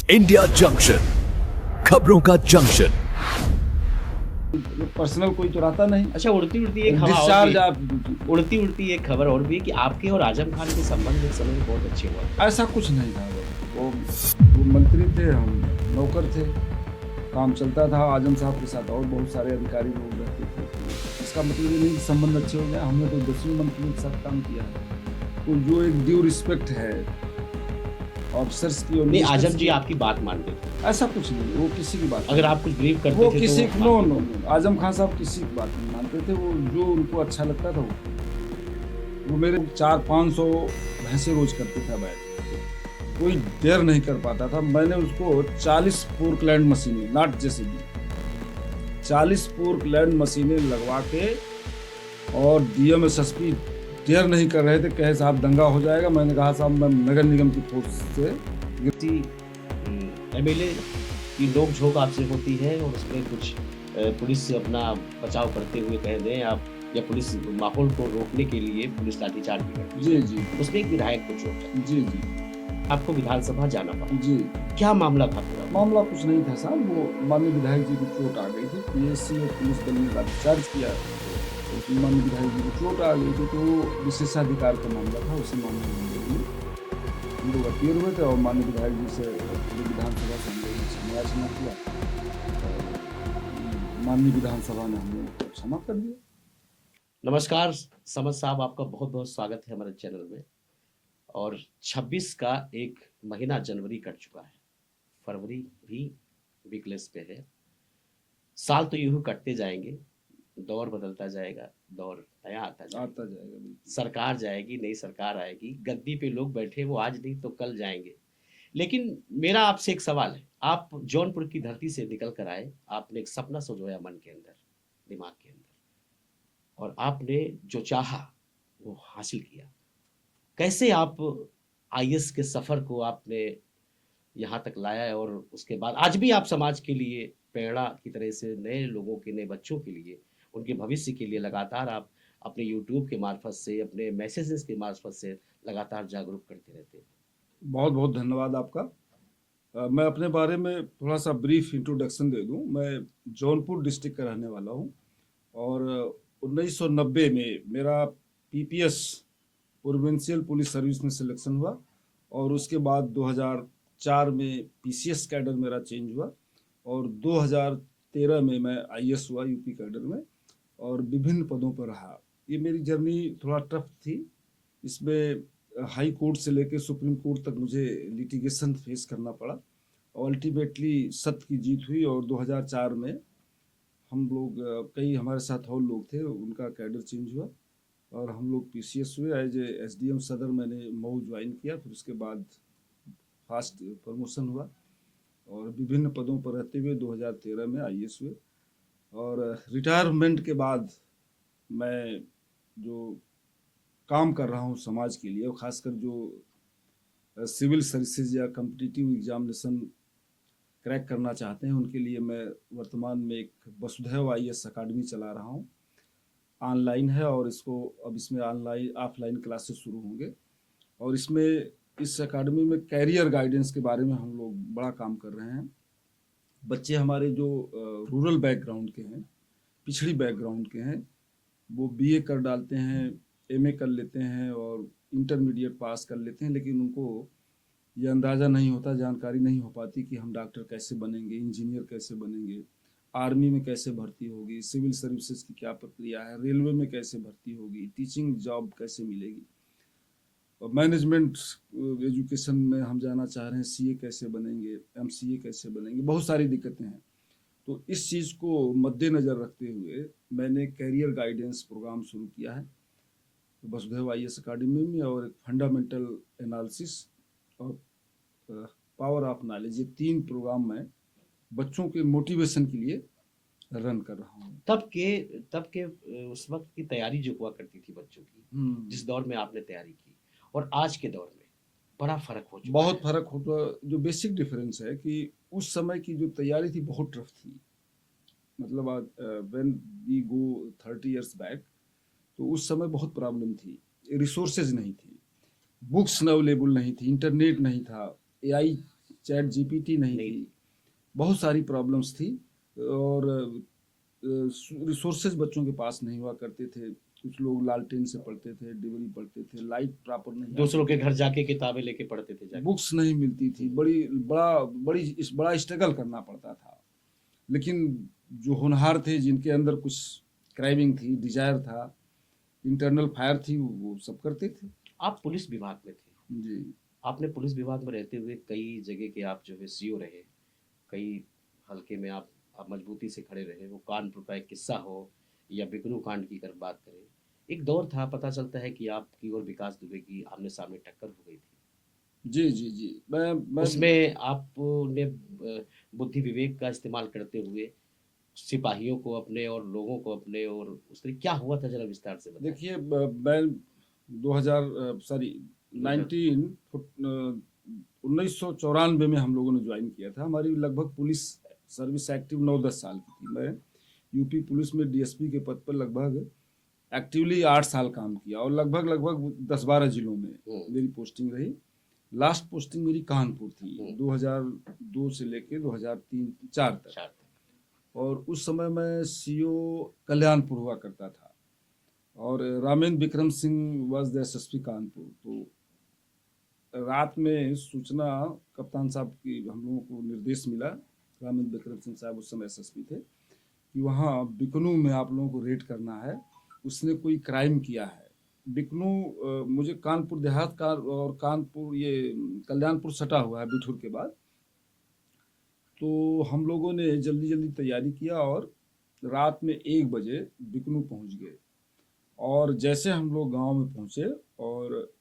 India junction, खबरों का junction. Personal कोई तो रहता नहीं। अच्छा, उड़ती उड़ती एक खबर और डिस्चार्ज भी, आप उड़ती उड़ती एक खबर और भी कि आपके और आजम खान के संबंध एक समय में बहुत अच्छे हुआ। ऐसा कुछ नहीं था। वो मंत्री थे, हम नौकर थे, काम चलता था। आजम साहब के साथ और बहुत सारे अधिकारी लोग रहते थे। इसका मतलब ये नहीं कि संबंध अच्छे हो गए। हमने तो 10वीं मंत्री के साथ काम किया है, तो जो एक ड्यू रिस्पेक्ट है ऑफिसर्स की और नहीं, मिनिस्टर्स आजम जी की, आपकी बात मानते थे, ऐसा कुछ नहीं। वो किसी की बात अगर नहीं। आप कुछ ब्रीफ करते वो थे किसी तो no no no Azam Khan साहब किसी की बात नहीं मानते थे। वो जो उनको अच्छा लगता था वो मेरे 400-500 भैंसे रोज करते थे बैठ, कोई देर नहीं कर पाता था। मैंने उसको 40 पोर्कलैंड मशीनें, नॉट जेसीबी, 40 पोर्कलैंड मशीनें लगवा के, और डीएम एसएसपी देर नहीं कर रहे थे, कहे साहब दंगा हो जाएगा। मैंने कहा साहब मैं नगर निगम की फोर्स से एमएलए की नोक झोंक आपसे होती है और उसमें कुछ पुलिस से अपना बचाव करते हुए कह दें आप, या पुलिस माहौल को रोकने के लिए पुलिस लाठीचार्ज भी करती जी जी है, उसमें एक विधायक को चोट लगी, जी जी आपको विधानसभा जाना पड़ा। जी। क्या मामला था पूरा? मामला कुछ नहीं था साहब। वो माननीय विधायक जी को चोट आ गई थी, पीएससी और पुलिस बल ने लाठीचार्ज किया, तो माननीय विधायक जी को चोट आ गई थी, तो विशेषाधिकार का मामला था। उसी मामले में हम लोग अपील हुए थे और माननीय विधायक जी से विधानसभा से हम लोगों ने क्षमायाचना किया, और माननीय विधानसभा ने हम लोगों को क्षमा कर दिया। नमस्कार समझ साहब, आपका बहुत बहुत स्वागत है हमारे चैनल में। और 26 का एक महीना जनवरी कट चुका है, फरवरी भी वीकलेस पे है। साल तो यूं ही कटते जाएंगे, दौर बदलता जाएगा, दौर नया आता जाएगा, बिल्कुल। सरकार जाएगी, नई सरकार आएगी, गद्दी पे लोग बैठे वो आज नहीं तो कल जाएंगे। लेकिन मेरा आपसे एक सवाल है, आप जौनपुर की धरती से निकल कर आए, आपने एक सपना सजोया मन के अंदर, दिमाग के अंदर, और आपने जो चाहा वो हासिल किया। कैसे आप आईएएस के सफर को आपने यहाँ तक लाया है, और उसके बाद आज भी आप समाज के लिए प्रेरणा की तरह से नए लोगों के, नए बच्चों के लिए, उनके भविष्य के लिए लगातार आप अपने यूट्यूब के मार्फत से, अपने मैसेजेस के मार्फत से लगातार जागरूक करते रहते हैं। बहुत बहुत धन्यवाद आपका। मैं अपने बारे में थोड़ा सा ब्रीफ इंट्रोडक्शन दे दूं। मैं जौनपुर डिस्ट्रिक्ट का रहने वाला हूं, और 1990 में मेरा पीपीएस प्रोविंशियल पुलिस सर्विस में सिलेक्शन हुआ, और उसके बाद 2004 में पीसीएस कैडर मेरा चेंज हुआ, और 2013 में मैं आईएएस हुआ यूपी कैडर में, और विभिन्न पदों पर रहा। ये मेरी जर्नी थोड़ा टफ थी। इसमें हाई कोर्ट से लेकर सुप्रीम कोर्ट तक मुझे लिटिगेशन फेस करना पड़ा, और अल्टीमेटली सत्य की जीत हुई। और 2004 में हम लोग, कई हमारे साथ और लोग थे, उनका कैडर चेंज हुआ, और हम लोग पीसीएस हुए। एज ए एसडीएम सदर मैंने मऊ ज्वाइन किया। फिर उसके बाद फास्ट प्रमोशन हुआ, और विभिन्न पदों पर रहते हुए 2013 में आईएएस हुए। और रिटायरमेंट के बाद मैं जो काम कर रहा हूँ समाज के लिए, और ख़ासकर जो सिविल सर्विसेज या कॉम्पिटिटिव एग्जामिनेशन क्रैक करना चाहते हैं, उनके लिए मैं वर्तमान में एक वसुधैव आईएएस अकाडमी चला रहा हूँ। ऑनलाइन है, और इसमें ऑनलाइन ऑफलाइन क्लासेस शुरू होंगे, और इस अकाडमी में कैरियर गाइडेंस के बारे में हम लोग बड़ा काम कर रहे हैं। बच्चे हमारे जो रूरल बैकग्राउंड के हैं, पिछड़ी बैकग्राउंड के हैं, वो बीए कर डालते हैं, एमए कर लेते हैं, और इंटरमीडिएट पास कर लेते हैं, लेकिन उनको ये अंदाज़ा नहीं होता, जानकारी नहीं हो पाती कि हम डॉक्टर कैसे बनेंगे, इंजीनियर कैसे बनेंगे, आर्मी में कैसे भर्ती होगी, सिविल सर्विसेज की क्या प्रक्रिया है, रेलवे में कैसे भर्ती होगी, टीचिंग जॉब कैसे मिलेगी, और मैनेजमेंट एजुकेशन में हम जाना चाह रहे हैं, सीए कैसे बनेंगे, एमसीए कैसे बनेंगे। बहुत सारी दिक्कतें हैं। तो इस चीज़ को मद्देनज़र रखते हुए मैंने कैरियर गाइडेंस प्रोग्राम शुरू किया है वसुधैव आईएएस अकाडमी में, और एक फंडामेंटल एनालिसिस और पावर ऑफ नॉलेज, ये 3 प्रोग्राम मैं बच्चों के मोटिवेशन के लिए रन कर रहा हूँ। तब के उस वक्त की तैयारी जो हुआ करती थी बच्चों की, जिस दौर में आपने तैयारी की, और आज के दौर में बड़ा फर्क हो चुका बहुत है। फर्क होता। जो बेसिक डिफरेंस है कि उस समय की जो तैयारी थी बहुत टफ थी। मतलब when we go 30 years back, तो उस समय बहुत प्रॉब्लम थी। रिसोर्सेज नहीं थी, बुक्स अवेलेबल नहीं थी, इंटरनेट नहीं था, एआई चैट जीपीटी नहीं नहीं। थी, बहुत सारी प्रॉब्लम्स थी और रिसोर्सेज बच्चों के पास नहीं हुआ करते थे। कुछ लोग लालटेन से पढ़ते थे, डिबरी पढ़ते थे, लाइट प्रॉपर नहीं दूसरों आती के थी, घर जाके किताबें लेके पढ़ते थे जाके। बुक्स नहीं मिलती थी, बड़ा स्ट्रगल करना पड़ता था। लेकिन जो होनहार थे, जिनके अंदर कुछ क्राइविंग थी, डिजायर था, इंटरनल फायर थी, वो सब करते थे। आप पुलिस विभाग में थे, जी आपने पुलिस विभाग में रहते हुए कई जगह के आप जो है सीओ रहे, कई हल्के में आप मजबूती से खड़े रहे। वो कानपुर का एक किस्सा हो या बिकनू कांड की अगर बात करें, एक दौर था, पता चलता है कि आपकी और विकास दुबे की आमने सामने टक्कर हो गई थी। जी जी जी। मैं उसमें आपने बुद्धि विवेक का इस्तेमाल करते हुए सिपाहियों को अपने और लोगों को अपने, और उस तरह क्या हुआ था, जरा विस्तार से बताएं। देखिए, मैं 2000 सॉरी 1994 में हम लोगों ने ज्वाइन किया था। हमारी लगभग पुलिस सर्विस एक्टिव 9-10 साल की थी। मैं यूपी पुलिस में डीएसपी के पद पर लगभग एक्टिवली 8 साल काम किया और लगभग 10-12 जिलों में मेरी पोस्टिंग रही। लास्ट पोस्टिंग मेरी कानपुर थी 2002 से लेके 2003-04 तक, और उस समय मैं सीओ कल्याणपुर हुआ करता था और Ramendra Vikram Singh was the SSP Kanpur. तो रात में सूचना कप्तान साहब की, हम लोगों को निर्देश मिला, रामेंद्र विक्रम सिंह साहब उस समय एसएसपी थे, कि वहाँ बिकनू में आप लोगों को रेड करना है, उसने कोई क्राइम किया है। बिकनू मुझे कानपुर देहात का और कानपुर ये कल्याणपुर सटा हुआ है बिठूर के बाद। तो हम लोगों ने जल्दी जल्दी तैयारी किया और रात में 1 बजे बिकनू पहुंच गए। और जैसे हम लोग गांव में पहुंचे और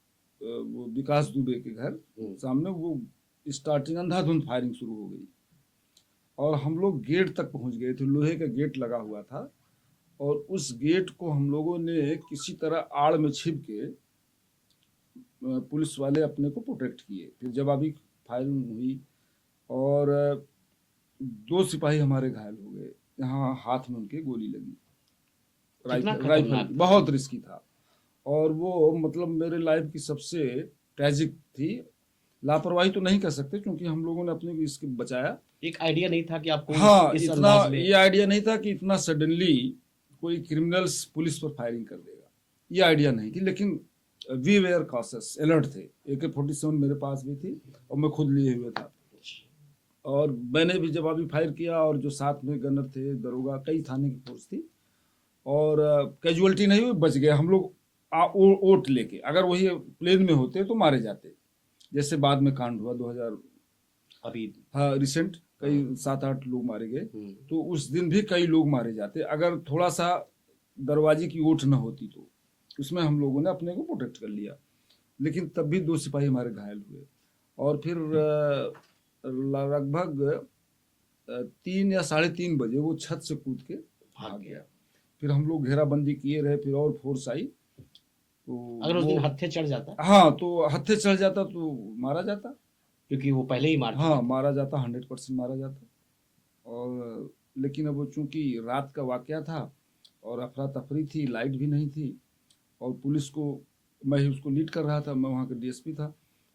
वो विकास दुबे के घर सामने वो स्टार्टिंग अंधाधुंध फायरिंग शुरू हो गई और हम लोग गेट तक पहुंच गए थे। लोहे का गेट लगा हुआ था और उस गेट को हम लोगों ने किसी तरह आड़ में छिप के पुलिस वाले अपने को प्रोटेक्ट किए। फिर जब अभी फायरिंग हुई और 2 सिपाही हमारे घायल हो गए, यहाँ हाथ में उनके गोली लगी। राइफल बहुत रिस्की था और वो मतलब मेरे लाइफ की सबसे ट्रेजिक थी। लापरवाही तो नहीं कर सकते क्योंकि हम लोगों ने अपने को इसके बचाया। एक आइडिया नहीं था कि आपको हाँ, इस इतना अंदाज में। ये आइडिया नहीं था कि इतना सडनली कोई क्रिमिनल्स पुलिस पर फायरिंग कर देगा, ये आइडिया नहीं थी। लेकिन वी वेयर कॉशियस, अलर्ट थे। AK-47 मेरे पास भी थी और मैं खुद लिए हुए था। और मैंने भी जवाबी फायर किया और जो साथ में गनर थे, दरोगा, कई थाने की फोर्स थी और कैजुअलिटी नहीं हुई, बच गए हम लोग ओट लेके। अगर वही प्लेन में होते तो मारे जाते, जैसे बाद में कांड हुआ 2000 अभी। हाँ रिसेंट, कई 7-8 लोग मारे गए। तो उस दिन भी कई लोग मारे जाते अगर थोड़ा सा दरवाजे की ओट न होती। तो उसमें हम लोगों ने अपने को प्रोटेक्ट कर लिया, लेकिन तब भी 2 सिपाही हमारे घायल हुए। और फिर लगभग 3 या 3:30 बजे वो छत से कूद के भाग गया। फिर हम लोग घेराबंदी किए रहे, फिर और फोर्स आई। तो अगर उस दिन हत्थे चढ़ जाता, हाँ, तो हत्थे चढ़ जाता तो मारा जाता, क्योंकि वो पहले ही हाँ मारा जाता, 100% मारा जाता। और लेकिन अब वो चूंकि रात का वाकया था और अफरा तफरी थी, लाइट भी नहीं थी और पुलिस को मैं ही उसको लीड कर रहा था, मैं वहाँ का डीएसपी था,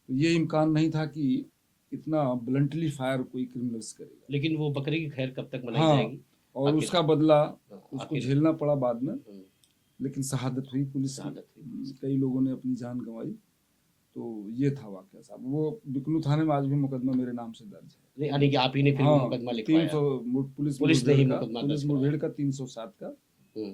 तो ये इम्कान नहीं था कि इतना ब्लंटली फायर कोई क्रिमिनल्स करेगा। लेकिन वो बकरी की खैर कब तक मनाई जाएगी। और उसका बदला उसको झेलना पड़ा बाद में, लेकिन शहादत हुई पुलिस की, कई लोगों ने अपनी जान गंवाई। तो ये था वाकया साहब। वो बिकनू थाने में आज भी मुकदमा मेरे नाम से दर्ज है। यानी कि आप ही ने फिर मुकदमा लिखवाया? 300 पुलिस मुठभेड़ का 307 का तो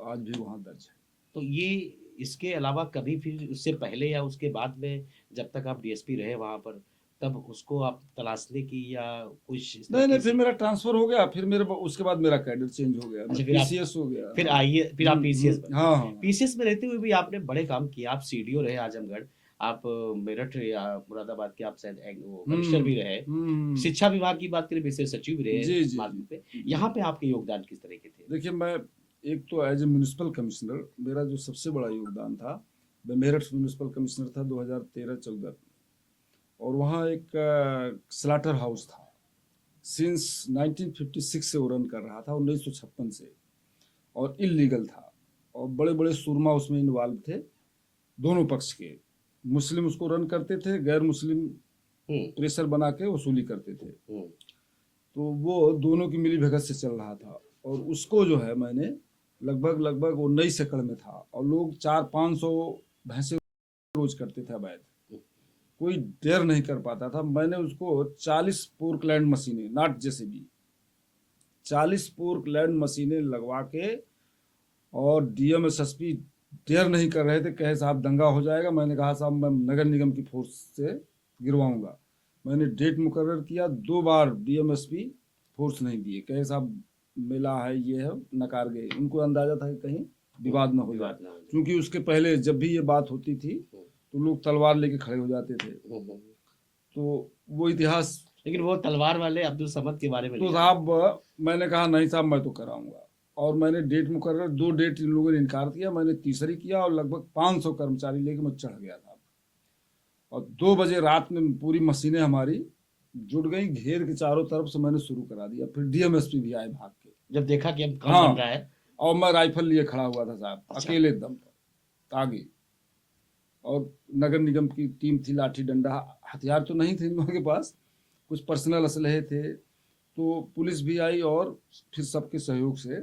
आज भी वहाँ दर्ज है। तो ये इसके अलावा कभी फिर उससे पहले या उसके बाद में, जब तक आप डीएसपी रहे वहाँ पर, तब उसको आप तलाशने की या कुछ? नहीं, फिर मेरा ट्रांसफर हो गया, फिर मेरे उसके बाद मेरा कैडर चेंज हो गया, पीसीएस हो गया। फिर आइए, फिर आप पीसीएस। हाँ, पीसीएस में रहते हुए भी आपने बड़े काम किए। आप सीडीओ रहे आजमगढ़, आप मेरठ या मुरादाबाद के आप शायद कमिश्नर भी रहे, शिक्षा विभाग की बात करें विशेष सचिव भी रहे। यहाँ पे आपके योगदान किस तरह के थे? देखिए, मैं एक तो एज ए म्यूनिसिपल कमिश्नर, मेरा जो सबसे बड़ा योगदान था, मैं मेरठ म्यूनिसिपल कमिश्नर था 2013-14 में, और वहाँ एक स्लाटर हाउस था। सिंस 1956 से वो रन कर रहा था, 1956 से, और इलीगल था और बड़े बड़े सुरमा उसमें इन्वॉल्व थे, दोनों पक्ष के। मुस्लिम उसको रन करते थे, गैर मुस्लिम प्रेशर बना के वसूली करते थे। हम्म, तो वो दोनों की मिली भगत से चल रहा था, और उसको जो है मैंने लगभग वो 19 एकड़ में था, और लोग 400-500 भैंसे रोज करते थे अवैध, कोई डेयर नहीं कर पाता था। मैंने उसको 40 पोर्कलैंड मशीनें, नॉट जेसीबी, 40 पोर्कलैंड मशीनें लगवा के, और डीएम एसएसपी डेयर नहीं कर रहे थे, कहे साहब दंगा हो जाएगा। मैंने कहा साहब मैं नगर निगम की फोर्स से गिरवाऊंगा। मैंने डेट मुकर्रर किया, 2 बार डीएमएसपी फोर्स नहीं दिए, कहे साहब मेला है, ये है, नकार गए। उनको अंदाजा था कि कहीं विवाद न हो जाए, विवाद ना हो। क्योंकि उसके पहले जब भी ये बात होती थी तो लोग तलवार लेके खड़े हो जाते थे। तो वो इतिहास, लेकिन वो तलवार वाले अब्दुल समद के बारे में तो नहीं साहब मैंने कहा नहीं साहब मैं तो कराऊंगा, और मैंने डेट मुकर्रर, 2 डेट इन लोगों ने इनकार किया, मैंने तीसरी किया, और लगभग 500 कर्मचारी लेके मैं चढ़ गया था। और 2 बजे रात में पूरी मशीनें हमारी जुट गई, घेर के चारों तरफ से मैंने शुरू करा दिया। फिर डीएमएसपी भी आए भाग के, जब देखा कि अब काम हाँ, बन रहा है। और मैं राइफल लिए खड़ा हुआ था साहब, अच्छा। अकेले दम पर आगे, और नगर निगम की टीम थी, लाठी डंडा, हथियार तो नहीं थे इन लोगों के पास, कुछ पर्सनल असलहे थे। तो पुलिस भी आई, और फिर सबके सहयोग से,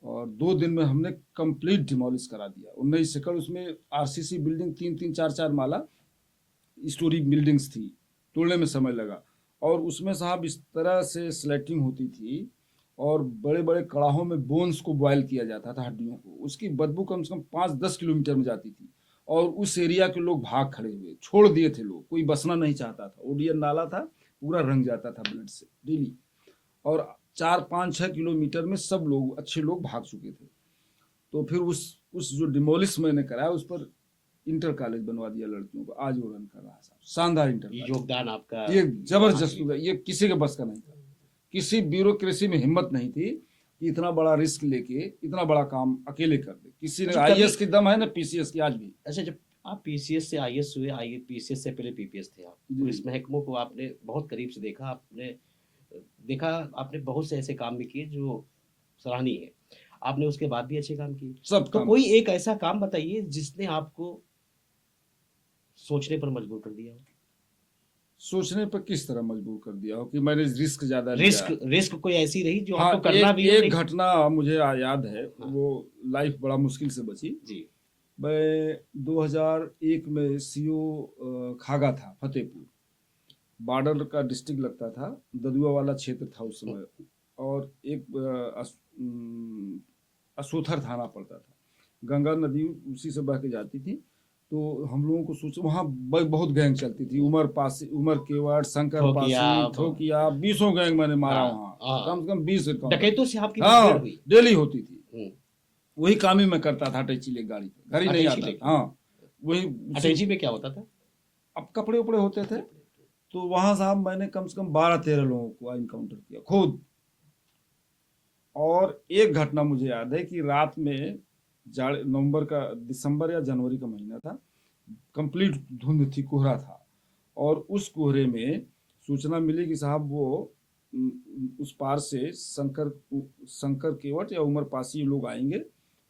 और 2 दिन में हमने कंप्लीट डिमोलिश करा दिया 19 एकड़। उसमें आरसीसी बिल्डिंग 3-3 4-4 माला स्टोरी बिल्डिंग्स थी, तोड़ने में समय लगा। और उसमें साहब इस तरह से स्लेटिंग होती थी, और बड़े बड़े कड़ाहों में बोन्स को बॉयल किया जाता था, हड्डियों को, उसकी बदबू कम से कम 5-10 किलोमीटर में जाती थी। और उस एरिया के लोग भाग खड़े हुए, छोड़ दिए थे लोग, कोई बसना नहीं चाहता था। ओडियन नाला था, पूरा रंग जाता था ब्लड से डेली, और 4-5-6 किलोमीटर में सब लोग, अच्छे लोग भाग चुके थे। तो फिर उस जो डिमोलिश मैंने कराया, उस पर इंटर कॉलेज बनवा दिया लड़कियों को, आज वो रन कर रहा है साहब, शानदार इंटर ये कॉलेज। योगदान आपका ये जबरदस्त हुआ, ये किसी के बस का नहीं था, किसी ब्यूरोक्रेसी में हिम्मत नहीं थी कि इतना बड़ा रिस्क लेके इतना बड़ा काम अकेले कर दे। किसी ने, अच्छा, आईएएस की दम है ना, पीसीएस की आज भी। अच्छा, जब आप पीसीएस से आईएएस हुए, पीसीएस से पहले पीपीएस थे आप, जी। पुलिस महकमों को आपने बहुत करीब से देखा, आपने बहुत से ऐसे काम भी किए जो सराहनीय है। आपने उसके बाद भी अच्छे काम किए। सब तो काम। कोई एक ऐसा काम बताइए जिसने आपको सोचने पर मजबूर कर दिया हो। सोचने पर किस तरह मजबूर कर दिया हो कि मैंने रिस्क ज्यादा लिया। रिस्क कोई ऐसी रही जो हाँ, आपको करना भी हो, एक लेकिन- घटना मुझे याद है, हाँ। वो लाइफ बड़ा मुश्किल से बची। जी। मैं 2001 में सीओ खागा था, फतेहपुर बॉर्डर का डिस्ट्रिक्ट लगता था, ददुआ वाला क्षेत्र था उस समय, और एक असोथर थाना पड़ता था। गंगा नदी उसी से बह के जाती थी। तो हम लोगों को सोच, वहाँ बहुत गैंग चलती थी, उमर केवट, शंकर पासी, थोकिया, 20 गैंग मैंने मारा हाँ, वहाँ, हाँ। कम से कम 20 डकैतों से आपकी हाँ, मुठभेड़ हुई। डेली होती थी। हम्म। वही काम ही मैं करता था, अटैची ले गाड़ी पे, घर ही नहीं अटैची आता लेके? था। हाँ, वही अटैची में क्या होता था? अब कपड़े उपड़े होते थे। तो वहां साहब मैंने कम से कम 12-13 लोगों को इनकाउंटर किया खुद। और एक घटना मुझे याद है कि रात में दिसंबर या जनवरी का महीना था, कंप्लीट धुंध थी, कोहरा था, और उस कोहरे में सूचना मिली कि साहब वो उस पार से शंकर केवट या उमर पासी लोग आएंगे,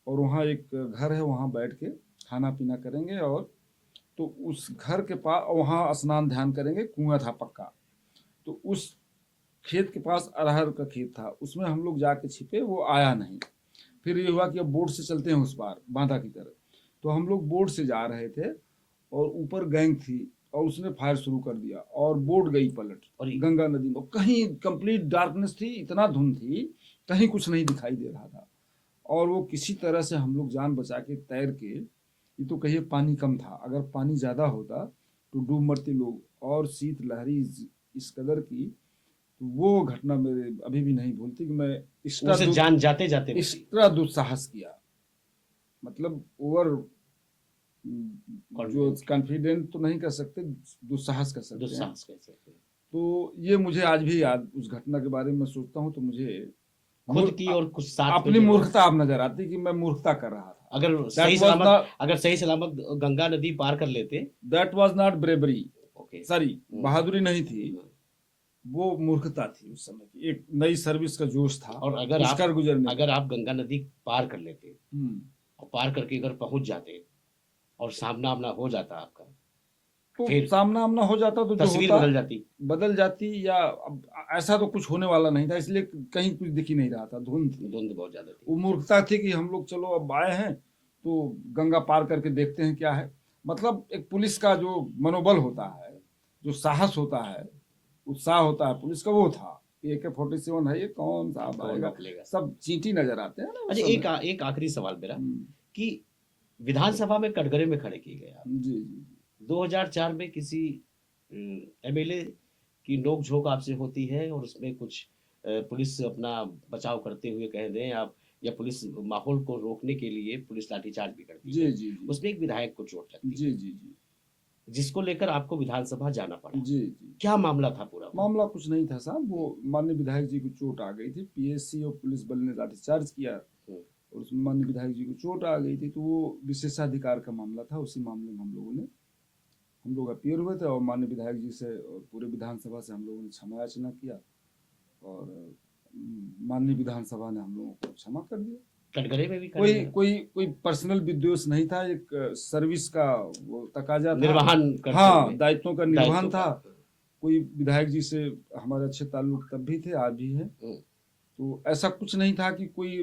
और वहाँ एक घर है, वहाँ बैठ के खाना पीना करेंगे, और तो उस घर के पास वहाँ स्नान ध्यान करेंगे, कुआं था पक्का। तो उस खेत के पास अरहर का खेत था, उसमें हम लोग जाके छिपे, वो आया नहीं। फिर ये हुआ कि अब बोट से चलते हैं उस पार बांधा की तरफ। तो हम लोग बोट से जा रहे थे, और ऊपर गैंग थी, और उसने फायर शुरू कर दिया, और बोट गई पलट, और गंगा नदी में कहीं कंप्लीट डार्कनेस थी, इतना धुंध थी, कहीं कुछ नहीं दिखाई दे रहा था। और वो किसी तरह से हम लोग जान बचा के तैर के, ये तो कहिए पानी कम था, अगर पानी ज़्यादा होता तो डूब मरते लोग, और शीत लहरी इस कदर की। तो वो घटना मेरे अभी भी नहीं भूलती कि मैं जान जाते जाते इस तरह दुस्साहस किया, मतलब ओवर जो कॉन्फिडेंट तो नहीं कर सकते, दुस्साहस कर सकते हैं। तो ये मुझे आज भी याद, उस घटना के बारे में सोचता हूँ तो मुझे खुद की और कुछ साथ अपनी मूर्खता अब नजर आती कि मैं मूर्खता कर रहा था। अगर सही सलामत गंगा नदी पार कर लेते, that was not bravery, okay, sorry, बहादुरी नहीं थी, वो मूर्खता थी। उस समय की एक नई सर्विस का जोश था, और अगर आप गंगा नदी पार कर लेते और पार करके अगर पहुंच जाते और सामना आमना हो जाता आपका, तो फिर सामना आमना हो जाता तो जो तस्वीर होता बदल जाती। या अब ऐसा तो कुछ होने वाला नहीं था, इसलिए कहीं कुछ दिख ही नहीं रहा था, धुंध थी। धुंध बहुत ज्यादा थी। वो मूर्खता थी कि हम लोग चलो अब आए हैं तो गंगा पार करके देखते हैं क्या है। मतलब एक पुलिस का जो मनोबल होता है, जो साहस होता है, उत्साह होता है पुलिस का, वो था। AK-47 है, ये कौन सा आएगा, सब चींटी नजर आते हैं ना। अच्छा, एक आखिरी सवाल मेरा कि विधानसभा में कटघरे में खड़े किए गए आप। जी 2004 में किसी MLA की नोक-झोंक आपसे होती है और उसमें कुछ पुलिस अपना बचाव करते हुए कह दें आप, या पुलिस माहौल को रोकने के लिए पुलिस लाठीचार्ज भी करती है। जी उसमें एक विधायक को चोट लगती है। जी जिसको लेकर आपको विधानसभा जाना पड़ा। जी। क्या मामला था पूरा? मामला कुछ नहीं था साहब, वो माननीय विधायक जी को चोट आ गई थी। PSC और पुलिस बल ने लाठीचार्ज किया और उसमें माननीय विधायक जी को चोट आ गई थी, तो वो विशेषाधिकार का मामला था। उसी मामले में हम लोग अपीयर हुए थे और माननीय विधायक जी से और पूरे विधानसभा से हम लोगों ने क्षमा याचना किया और माननीय विधानसभा ने हम लोगों को क्षमा कर दिया। कटघरे में भी कोई पर्सनल विद्वेष नहीं था, एक सर्विस का वो तकाजा था, निर्वहन करते हाँ, दायित्वों का निर्वहन था। कोई विधायक जी से हमारे अच्छे ताल्लुक तब भी थे, आज भी है। तो ऐसा कुछ नहीं था कि कोई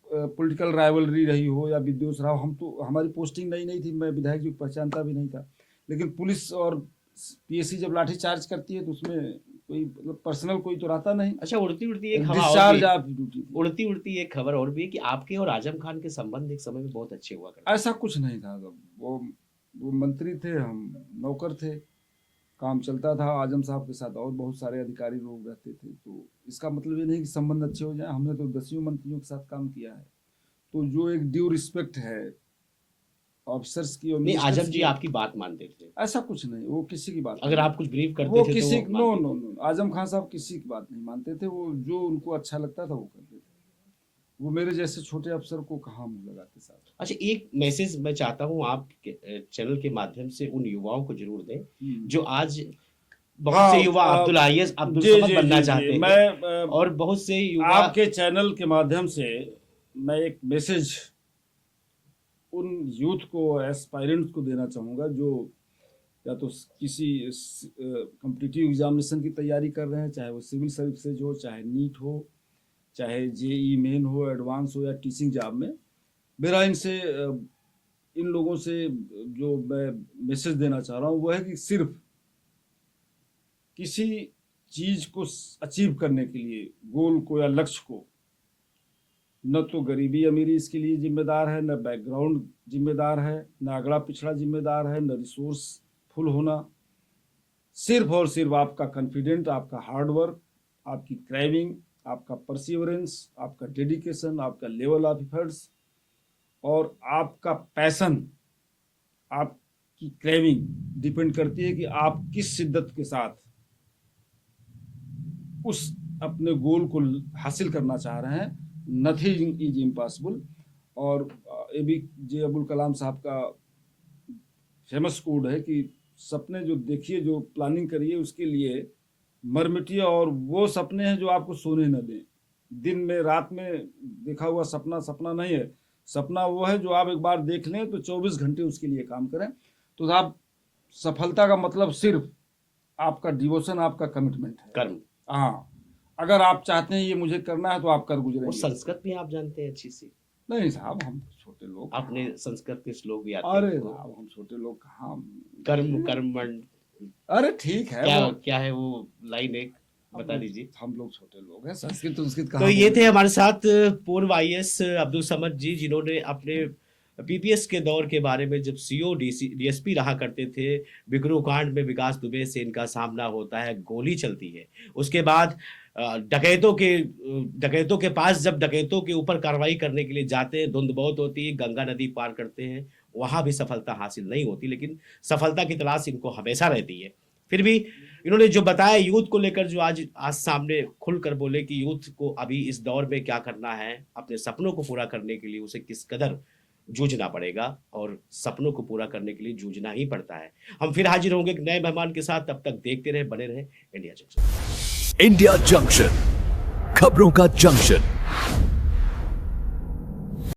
पॉलिटिकल राइवलरी रही हो या विद्वेष रहा हो। हम तो, हमारी पोस्टिंग नहीं थी, मैं विधायक जी को पहचानता भी नहीं था। लेकिन पुलिस और PSC जब लाठी चार्ज करती है तो उसमें कोई पर्सनल कोई तो रहता नहीं। अच्छा, उड़ती एक खबर और भी है कि आपके और आजम खान के संबंध एक समय में बहुत अच्छे हुआ करते। ऐसा कुछ नहीं था। वो मंत्री थे, हम नौकर थे, काम चलता था। आजम साहब के साथ और बहुत सारे अधिकारी लोग रहते थे, तो इसका मतलब ये नहीं कि संबंध अच्छे हो जाए। हमने तो 10 मंत्रियों के साथ काम किया है, तो जो एक ड्यू रिस्पेक्ट है ऑफिसर्स की। और आजम जी आपकी बात मानते थे? ऐसा कुछ नहीं, वो किसी की बात, अगर आप कुछ ब्रीफ करते वो थे किसी तो नो आजम खान साहब किसी की बात नहीं मानते थे। वो जो उनको अच्छा लगता था वो करते थे। वो मेरे जैसे छोटे अफसर को कहाँ मुंह लगाते साहब। अच्छा, एक मैसेज मैं चाहता हूँ आप चैनल के माध्यम से उन युवाओं को जरूर दें जो आज बहुत से युवा अब्दुल समद बनना चाहते हैं, और बहुत से युवा आपके चैनल के माध्यम से मैं एक मैसेज उन यूथ को, एस्पायरेंट्स को देना चाहूँगा जो या तो किसी कॉम्पिटिटिव एग्जामिनेशन की तैयारी कर रहे हैं, चाहे वो सिविल सर्विसेज हो, चाहे नीट हो, चाहे JEE मेन हो, एडवांस हो, या टीचिंग जॉब में। मेरा इनसे, इन लोगों से जो मैं मैसेज देना चाह रहा हूँ वो है कि सिर्फ किसी चीज़ को अचीव करने के लिए, गोल को या लक्ष्य को, न तो गरीबी अमीरी इसके लिए जिम्मेदार है, न बैकग्राउंड जिम्मेदार है, न अगड़ा पिछड़ा जिम्मेदार है, न रिसोर्स फुल होना। सिर्फ और सिर्फ आपका कॉन्फिडेंट, आपका हार्डवर्क, आपकी क्रेविंग, आपका परसिवरेंस, आपका डेडिकेशन, आपका लेवल ऑफ एफर्ट्स और आपका पैशन, आपकी क्रेविंग डिपेंड करती है कि आप किस शिद्दत के साथ उस अपने गोल को हासिल करना चाह रहे हैं। Nothing is impossible. और APJ अब्दुल कलाम साहब का फेमस कोड है कि सपने जो देखिए, जो प्लानिंग करिए, उसके लिए मर मिटिए, और वो सपने हैं जो आपको सोने न दें। दिन में रात में देखा हुआ सपना सपना नहीं है। सपना वो है जो आप एक बार देख लें तो 24 घंटे उसके लिए काम करें। तो आप, सफलता का मतलब सिर्फ आपका डिवोशन, आपका कमिटमेंट है, कर्म। हाँ, अगर आप चाहते हैं ये मुझे करना है तो आप कर गुजरेंगे। संस्कृत भी आप जानते हैं अच्छी सी? नहीं साहब, हम छोटे लोग, आपने संस्कृत के श्लोक भी आते हैं? अरे साहब, हम छोटे लोग कहाँ। कर्मण्ड, अरे ठीक है, क्या है वो लाइन, एक बता दीजिए। हम लोग छोटे लोग हैं, संस्कृत तो ये थे हमारे साथ पूर्व IAS अब्दुल समद जी, जिन्होंने अपने PPS के दौर के बारे में, जब CO DSP रहा करते थे, बिगरू कांड में विकास दुबे से इनका सामना होता है, गोली चलती है। उसके बाद डकैतों के पास जब डकैतों के ऊपर कार्रवाई करने के लिए जाते हैं, धुंध बहुत होती है, गंगा नदी पार करते हैं, वहां भी सफलता हासिल नहीं होती, लेकिन सफलता की तलाश इनको हमेशा रहती है। फिर भी इन्होंने जो बताया यूथ को लेकर, जो आज सामने खुलकर बोले कि यूथ को अभी इस दौर में क्या करना है, अपने सपनों को पूरा करने के लिए उसे किस कदर जूझना पड़ेगा, और सपनों को पूरा करने के लिए जूझना ही पड़ता है। हम फिर हाजिर होंगे एक नए मेहमान के साथ, तब तक देखते रहे, बने रहे इंडिया जंक्शन। इंडिया जंक्शन, खबरों का जंक्शन।